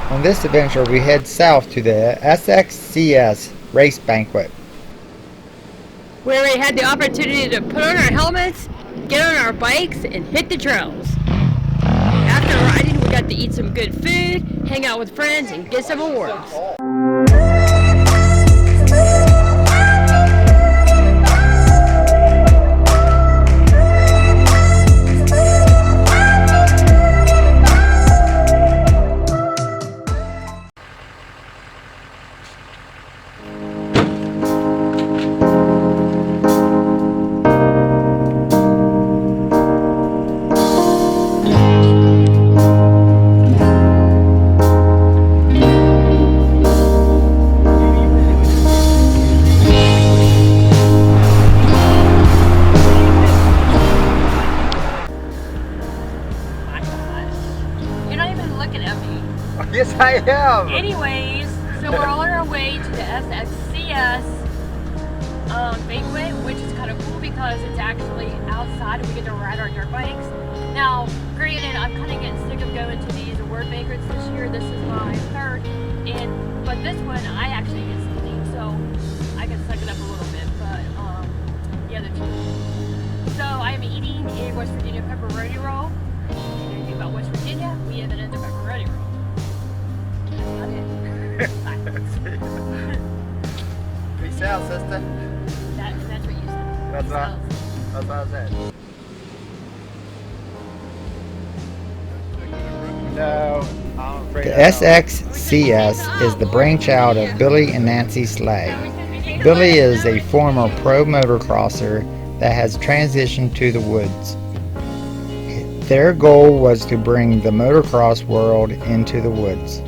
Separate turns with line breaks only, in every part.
On this adventure, we head south to the SXCS Race Banquet,
where we had the opportunity to put on our helmets, get on our bikes, and hit the trails. After riding, we got to eat some good food, hang out with friends, and get some awards.
Yes, I am.
Anyways, so we're on our way to the SXCS banquet, which is kind of cool because it's actually outside and we get to ride our dirt bikes. Now, granted, I'm kind of getting sick of going to these award banquets this year. This is my third, but this one I actually get something, so I can suck it up a little bit. But the other two. So I am eating a West Virginia pepperoni roll. If you know anything about West Virginia, we have it in the pepperoni roll.
Peace out, sister.
That's what you said.
That's what I said. No, I'm afraid. The SXCS is the brainchild of Billy and Nancy Slagg. Billy is a former pro motocrosser that has transitioned to the woods. Their goal was to bring the motocross world into the woods.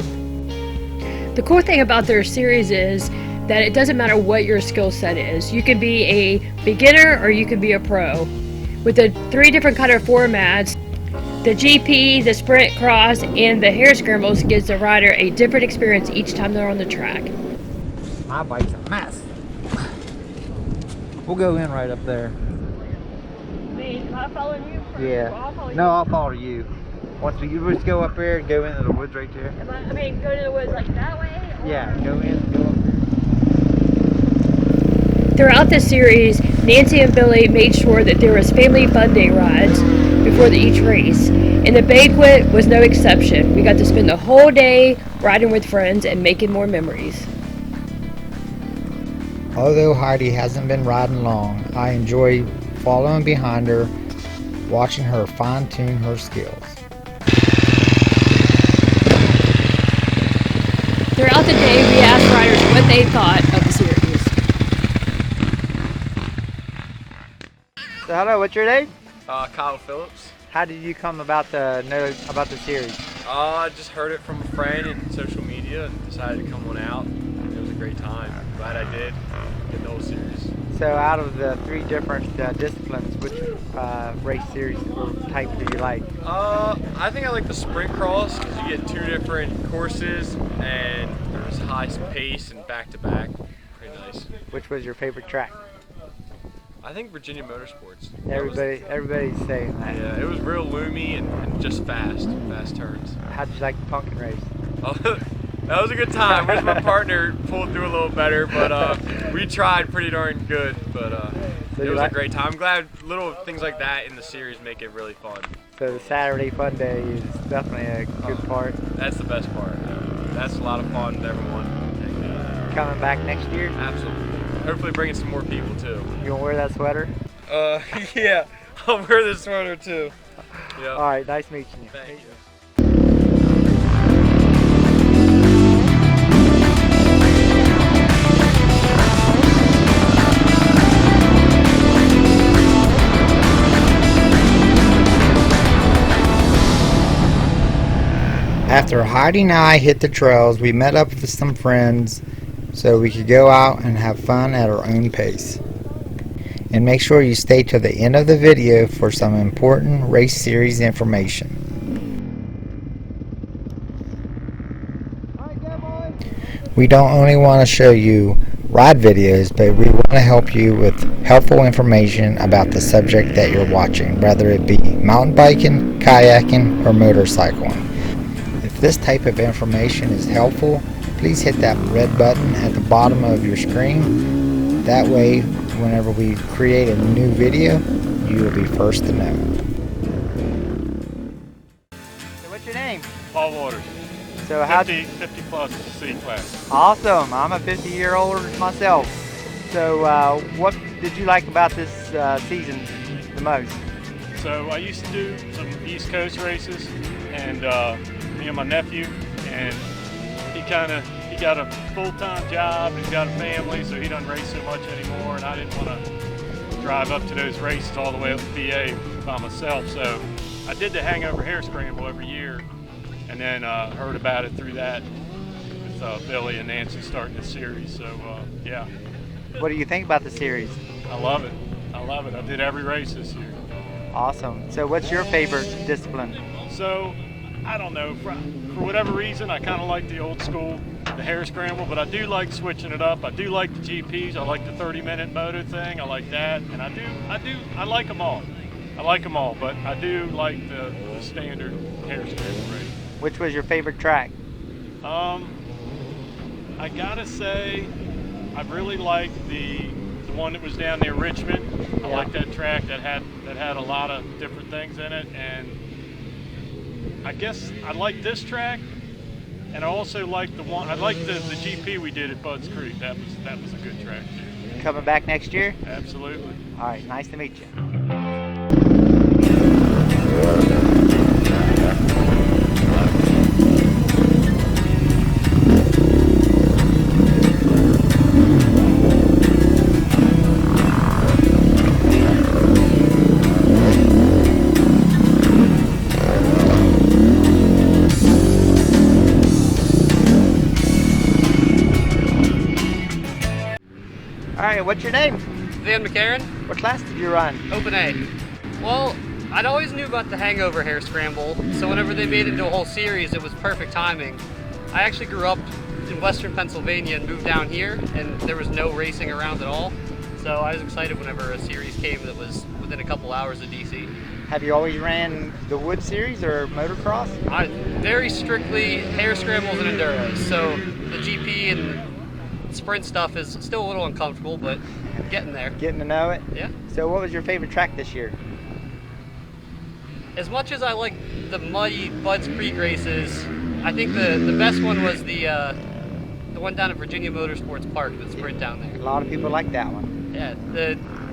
The cool thing about their series is that it doesn't matter what your skill set is. You can be a beginner or you can be a pro. With the 3 different kind of formats, the GP, the sprint, cross, and the hare scrambles gives the rider a different experience each time they're on the track.
My bike's a mess. We'll go in right up there.
Am I following you?
Yeah. I'll follow you. Once we just go up there and go into the woods right there.
Go to the woods like that way?
Yeah, go up there.
Throughout this series, Nancy and Billy made sure that there was family fun day rides before each race, and the banquet was no exception. We got to spend the whole day riding with friends and making more memories. Although Heidi hasn't been riding long, I enjoy following behind her, watching her fine-tune her skills. Throughout the day, we asked riders what they thought of the series.
So hello, what's your name?
Kyle Phillips.
How did you come about to know about the series?
I just heard it from a friend in social media and decided to come on out. It was a great time. Glad I did get the whole series.
So out of the 3 different disciplines, which race series or type do you like?
I think I like the sprint cross because you get 2 different courses and there's high pace and back-to-back. Pretty nice.
Which was your favorite track?
I think Virginia Motorsports.
Everybody's saying that.
Yeah, it was real loomy and just fast turns.
How'd you like the pumpkin race?
Oh, that was a good time. Wish my partner pulled through a little better, but we tried pretty darn good. But it was a great time. I'm glad little things like that in the series make it really fun.
So the Saturday fun day is definitely a good part.
That's the best part. That's a lot of fun to everyone.
Coming back next year?
Absolutely. Hopefully bringing some more people too.
You gonna wear that sweater?
Yeah, I'll wear this sweater too. Yep.
All right, nice meeting you.
Thank you.
After Heidi and I hit the trails, we met up with some friends so we could go out and have fun at our own pace. And make sure you stay to the end of the video for some important race series information. We don't only want to show you ride videos, but we want to help you with helpful information about the subject that you're watching, whether it be mountain biking, kayaking, or motorcycling. If this type of information is helpful, please hit that red button at the bottom of your screen. That way, whenever we create a new video, you will be first to know. So what's your name?
Paul Waters.
So
50 plus C class.
Awesome. I'm a 50-year-old myself. So what did you like about this season the most?
So I used to do some East Coast races, and me and my nephew, and he got a full-time job and got a family, so he doesn't race so much anymore, and I didn't want to drive up to those races all the way up to PA by myself. So I did the Hangover Hare Scramble every year, and then heard about it through that with Billy and Nancy starting the series. So yeah.
What do you think about the series?
I love it. I love it. I did every race this year.
Awesome. So what's your favorite discipline?
So I don't know. For whatever reason, I kind of like the old school, the hare scramble, but I do like switching it up. I do like the GPs. I like the 30-minute moto thing. I like that, and I like them all. I like them all, but I do like the standard hare scramble race.
Which was your favorite track?
I gotta say, I really liked the one that was down near Richmond. I like that track that had a lot of different things in it, and I guess I like this track, and I also like the one. I like the GP we did at Budds Creek. That was a good track too.
Coming back next year?
Absolutely.
All right, nice to meet you. Alright, what's your name?
Van McCarran.
What class did you run?
Open A. Well, I'd always knew about the Hangover Hare Scramble, so whenever they made it into a whole series, it was perfect timing. I actually grew up in western Pennsylvania and moved down here, and there was no racing around at all. So I was excited whenever a series came that was within a couple hours of DC.
Have you always ran the Wood Series or motocross?
I very strictly hare scrambles and enduros, so the GP and sprint stuff is still a little uncomfortable, but getting there.
Getting to know it?
Yeah.
So what was your favorite track this year?
As much as I like the muddy Budds Creek races, I think the best one was the one down at Virginia Motorsports Park, the sprint down there.
A lot of people like that one.
Yeah,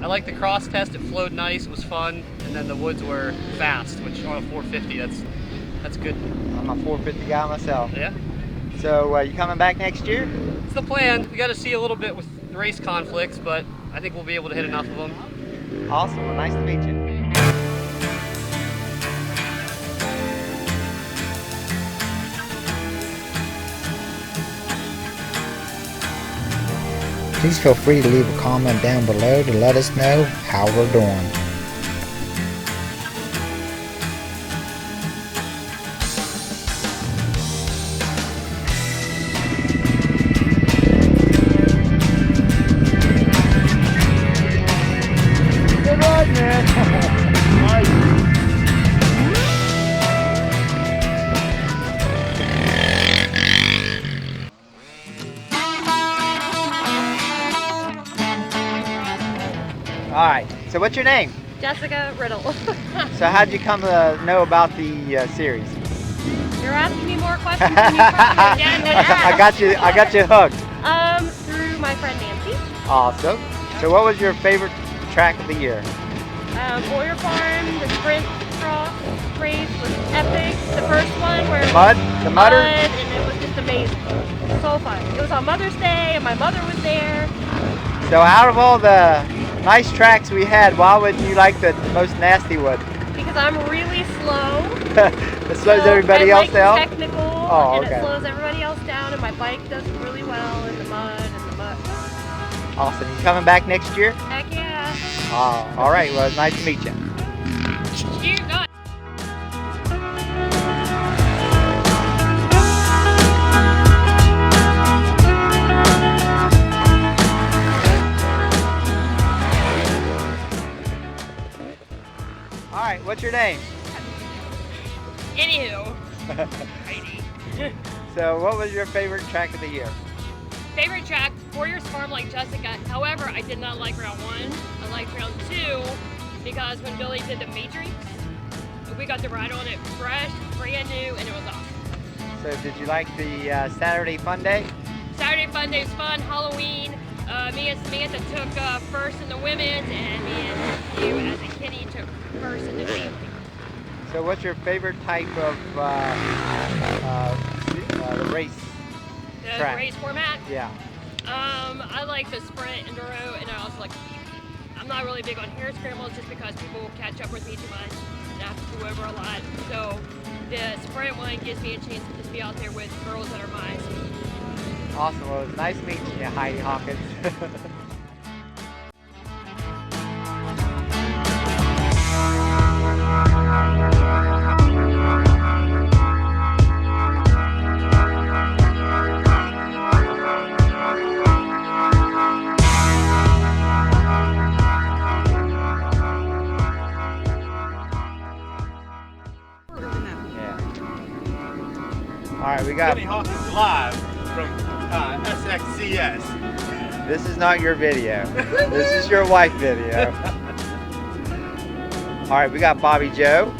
I like the cross test. It flowed nice. It was fun, and then the woods were fast, which on a 450, that's good.
I'm a 450 guy myself.
Yeah.
So you coming back next year?
It's the plan. We got to see a little bit with the race conflicts, but I think we'll be able to hit enough of them.
Awesome. Well, nice to meet you. Please feel free to leave a comment down below to let us know how we're doing. Good ride, man. Nice. All right, so what's your name?
Jessica Riddle.
So how'd you come to know about the series?
You're asking me more questions than you probably intended to ask.
I got you hooked.
Through my friend Nancy.
Awesome. So what was your favorite track of the year?
Boyer Farm, the sprint cross race was epic. The first one where it
The mudder?
and it was just amazing. So fun. It was on Mother's Day and my mother was there.
So out of all the nice tracks we had, why would you like the most nasty one?
Because I'm really slow.
It slows everybody else down?
Technical,
Oh,
and
okay.
it slows everybody else down, and my bike does really well in the mud and the mud.
Awesome. You coming back next year?
Heck yeah.
Oh, all right. Well, it's nice to meet you.
You got it.
All right. What's your name?
Anywho.
Heidi. So what was your favorite track of the year?
Favorite track, Warriors Farm like Jessica. However, I did not like round 1. I liked round 2 because when Billy did the Matrix, we got to ride on it fresh, brand new, and it was awesome.
So did you like the Saturday Fun Day?
Saturday Fun Day was fun. Halloween. Me and Samantha took first in the women's, and me and you as a kitty took first in the family.
So what's your favorite type of the race track?
The race format?
Yeah.
I like the sprint, enduro, and I also like the PvP. I'm not really big on hare scrambles just because people will catch up with me too much and I have to go over a lot. So the sprint one gives me a chance to just be out there with girls that are my age.
Awesome. Well, it was nice meeting you, Heidi Hawkins. All right, we got
Kenny Hawkins live from SXCS.
This is not your video. This is your wife video. All right, we got Bobby Joe,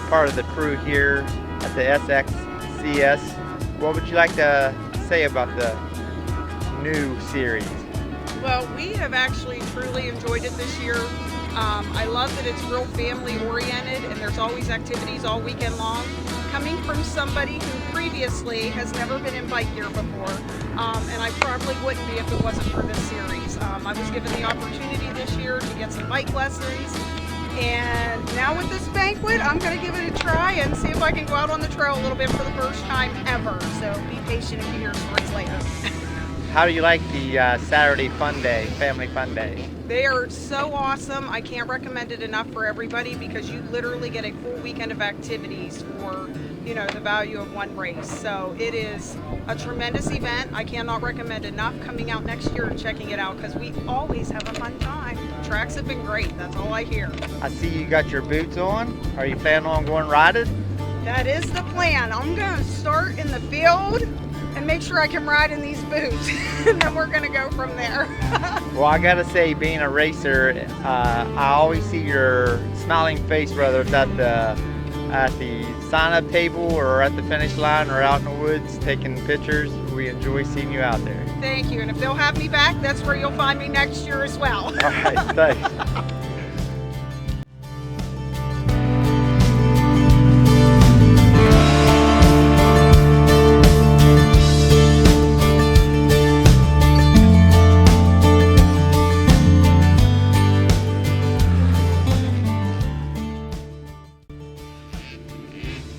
part of the crew here at the SXCS. What would you like to say about the new series?
Well, we have actually truly enjoyed it this year. I love that it's real family oriented and there's always activities all weekend long. Coming from somebody who previously has never been in bike gear before, and I probably wouldn't be if it wasn't for this series. I was given the opportunity this year to get some bike lessons, and now with this banquet, I'm going to give it a try and see if I can go out on the trail a little bit for the first time ever. So be patient if you hear stories later.
How do you like the Saturday Fun Day, Family Fun Day?
They are so awesome. I can't recommend it enough for everybody because you literally get a full weekend of activities for, you know, the value of one race. So it is a tremendous event. I cannot recommend enough coming out next year and checking it out because we always have a fun time. Tracks have been great. That's all I hear.
I see you got your boots on. Are you planning on going riding?
That is the plan. I'm going to start in the field and make sure I can ride in these boots, and then we're gonna go from there.
Well, I gotta say, being a racer, I always see your smiling face, whether it's at the sign-up table or at the finish line or out in the woods taking pictures. We enjoy seeing you out there.
Thank you, and if they'll have me back, that's where you'll find me next year as well.
All right, thanks.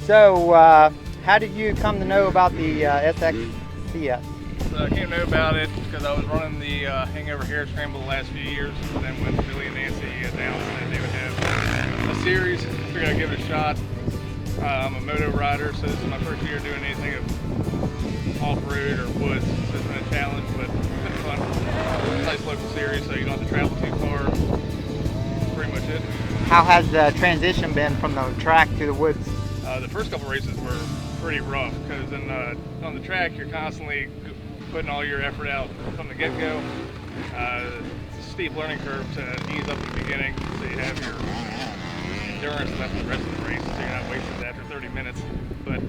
So, how did you come to know about the SXCS?
So I came to know about it because I was running the Hangover Hare Scramble the last few years, and then when Billy and Nancy announced that they would have a series, I figured I'd give it a shot. I'm a moto rider, so this is my first year doing anything of off-road or woods, so it's been a challenge, but it's been fun. It's a nice local series, so you don't have to travel too far. That's pretty much it.
How has the transition been from the track to the woods?
The first couple races were pretty rough because on the track you're constantly putting all your effort out from the get-go. It's a steep learning curve to ease up at the beginning so you have your endurance left for the rest of the race so you're not wasted after 30 minutes. But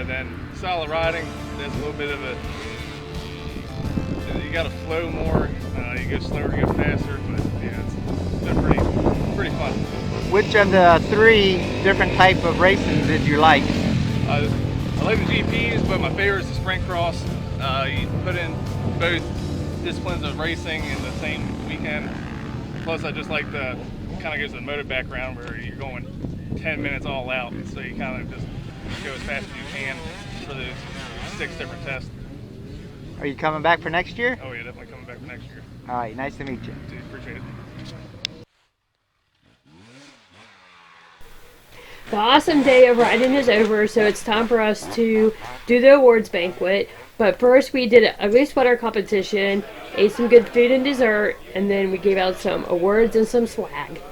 then solid riding, there's a little bit of a, you got to flow more, you go slower, you go faster, but yeah, it's been pretty fun.
Which of the three different type of racing did you like?
I like the GPs, but my favorite is the sprint cross. You put in both disciplines of racing in the same weekend. Plus, I just like the, kind of gives the motor background where you're going 10 minutes all out, so you kind of just go as fast as you can for those 6 different tests.
Are you coming back for next year?
Oh yeah, definitely coming back for next year.
All right, nice to meet you.
Dude, appreciate it.
The awesome day of riding is over, so it's time for us to do the awards banquet. But first we did a loose water competition, ate some good food and dessert, and then we gave out some awards and some swag.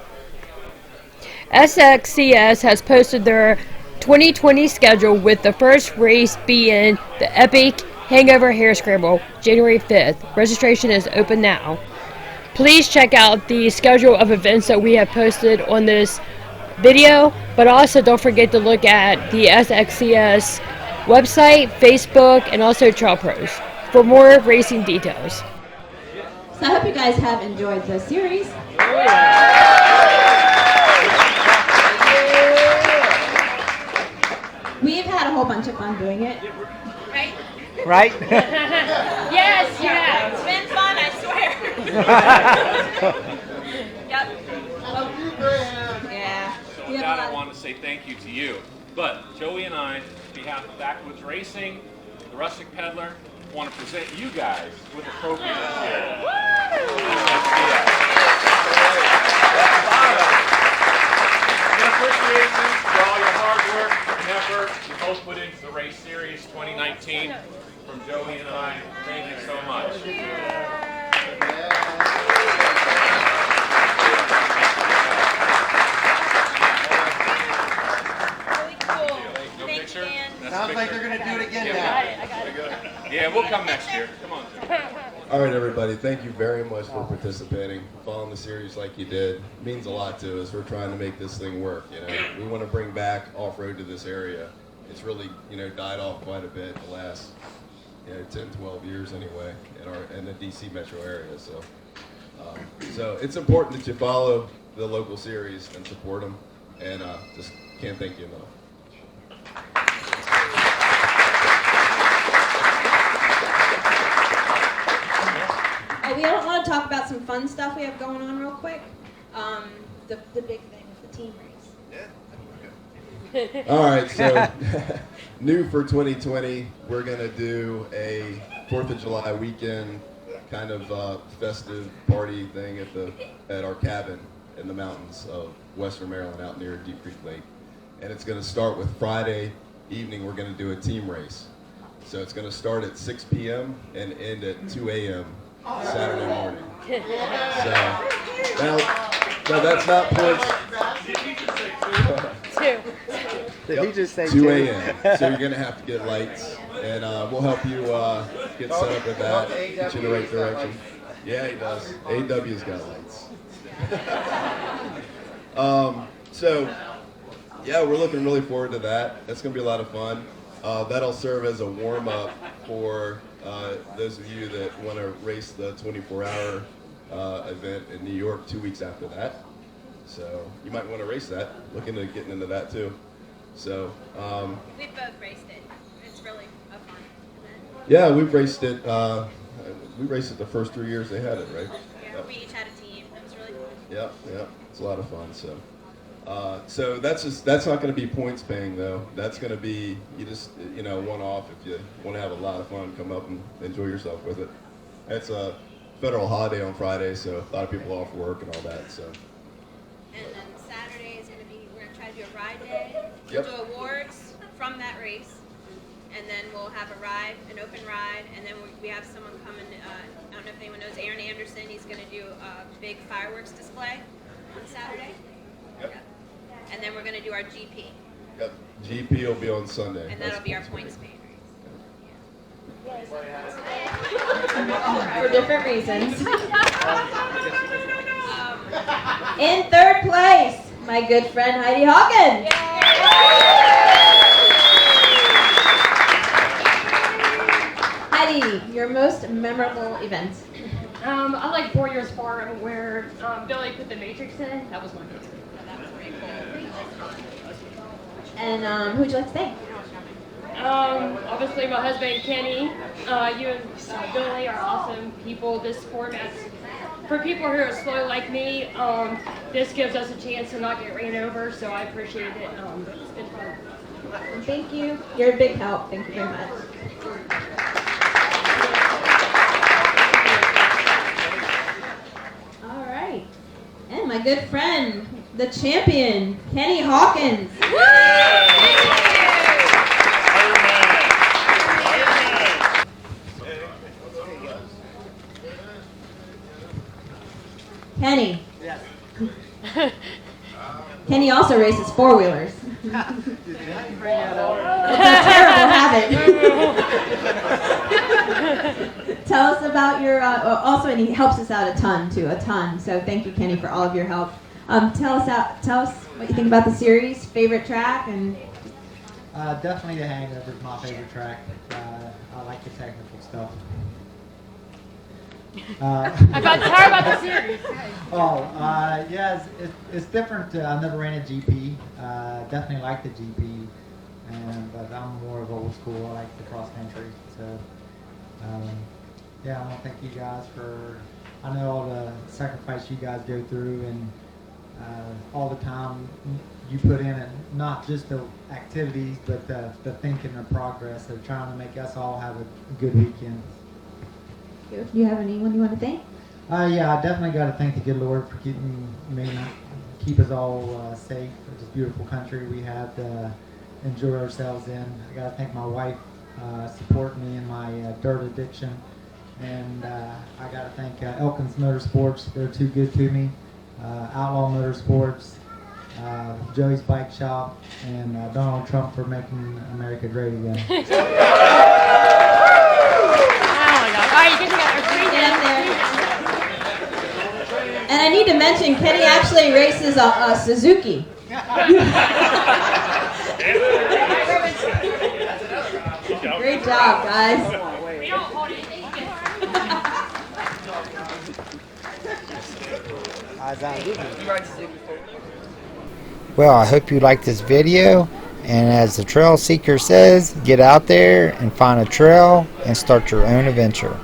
SXCS has posted their
2020 schedule, with the first race being the epic Hangover Hare Scramble, January 5th. Registration is open now. Please check out the schedule of events that we have posted on this video, but also don't forget to look at the SXCS website, Facebook, and also Trail Pros for more racing details.
So I hope you guys have enjoyed the series. We've had a whole bunch of fun doing it.
Right?
Right?
Yes, you have.
It's been fun, I swear. Yep. Yeah.
So with that, I want to say thank you to you. But Joey and I, on behalf of Backwoods Racing, the Rustic Peddler, want to present you guys with a trophy this year. In appreciation for all your hard work and effort you both put into the Race Series 2019, from Joey and I, thank you so much.
Sounds like they're going to do it again now.
Yeah, we'll come next year. Come on.
All right, everybody. Thank you very much for participating, following the series like you did. It means a lot to us. We're trying to make this thing work. You know, we want to bring back off-road to this area. It's really, died off quite a bit the last, 10, 12 years anyway in the DC metro area. So it's important that you follow the local series and support them. And just can't thank you enough.
We don't want to talk about some fun stuff we have going on real quick. The big thing is the team race.
All right, so new for 2020, we're going to do a 4th of July weekend kind of festive party thing at our cabin in the mountains of Western Maryland out near Deep Creek Lake. And it's going to start with Friday evening. We're going to do a team race. So it's going to start at 6 p.m. and end at 2 a.m. Saturday morning. So now that's not points.
Did he just say
2 a.m. So you're going to have to get lights, and we'll help you get set up with that, get you in the right direction. Yeah, he does. AW's got lights. So, yeah, we're looking really forward to that. That's going to be a lot of fun. That'll serve as a warm-up for those of you that want to race the 24-hour event in New York 2 weeks after that. So you might want to race that. Look into getting into that too. So
we've both raced it. It's really a fun event.
Yeah, we've raced it. We raced it the first 3 years they had it, right?
Yeah, we each had a team. It was really cool.
Yep. It's a lot of fun. So that's not going to be points paying though. That's going to be one-off. If you want to have a lot of fun, come up and enjoy yourself with it. It's a federal holiday on Friday, so a lot of people off work and all that. So.
And then Saturday is going to be, we're going to try to do a ride day.
Yep.
We'll do awards from that race, and then we'll have an open ride, and then we have someone coming. I don't know if anyone knows Aaron Anderson. He's going to do a big fireworks display on Saturday.
Yep.
And then we're going to do our GP.
Yep. GP will be on Sunday.
And that'll be our points paid race.
For different reasons. In third place, my good friend Heidi Hawkins. Heidi, your most memorable event?
I like 4 Years Farm where Billy put the Matrix in. That was my favorite.
And who'd you like to thank?
Obviously my husband Kenny. You and Billy are awesome people. This format's for people who are slow like me. This gives us a chance to not get ran over, so I appreciate it. It's been fun.
Thank you. You're a big help. Thank you very much. All right. And my good friend, the champion, Kenny Hawkins. Kenny. Yes. Kenny also races four-wheelers. That's a terrible habit. Tell us about your, also, and he helps us out a ton too, a ton. So thank you, Kenny, for all of your help. Tell us what you think about the series, favorite track, and.
Definitely the Hangover is my favorite track. I like the technical stuff.
About the series.
Yeah, it's different. I never ran a GP. Definitely like the GP, but I'm more of old school. I like the cross country. So, yeah, I want to thank you guys for. I know all the sacrifice you guys go through and all the time you put in it. Not just the activities, but the thinking and progress of trying to make us all have a good weekend.
Do you have anyone you want to thank?
Yeah, I definitely got to thank the good Lord for keep us all safe. It's a beautiful country we have to enjoy ourselves in. I got to thank my wife supporting me in my dirt addiction, and I got to thank Elkins Motorsports. They're too good to me. Outlaw Motorsports, Joey's Bike Shop, and Donald Trump for making America great again.
And I need to mention, Kenny actually races a Suzuki. Great job, guys.
Well, I hope you liked this video, and as the trail seeker says, get out there and find a trail and start your own adventure.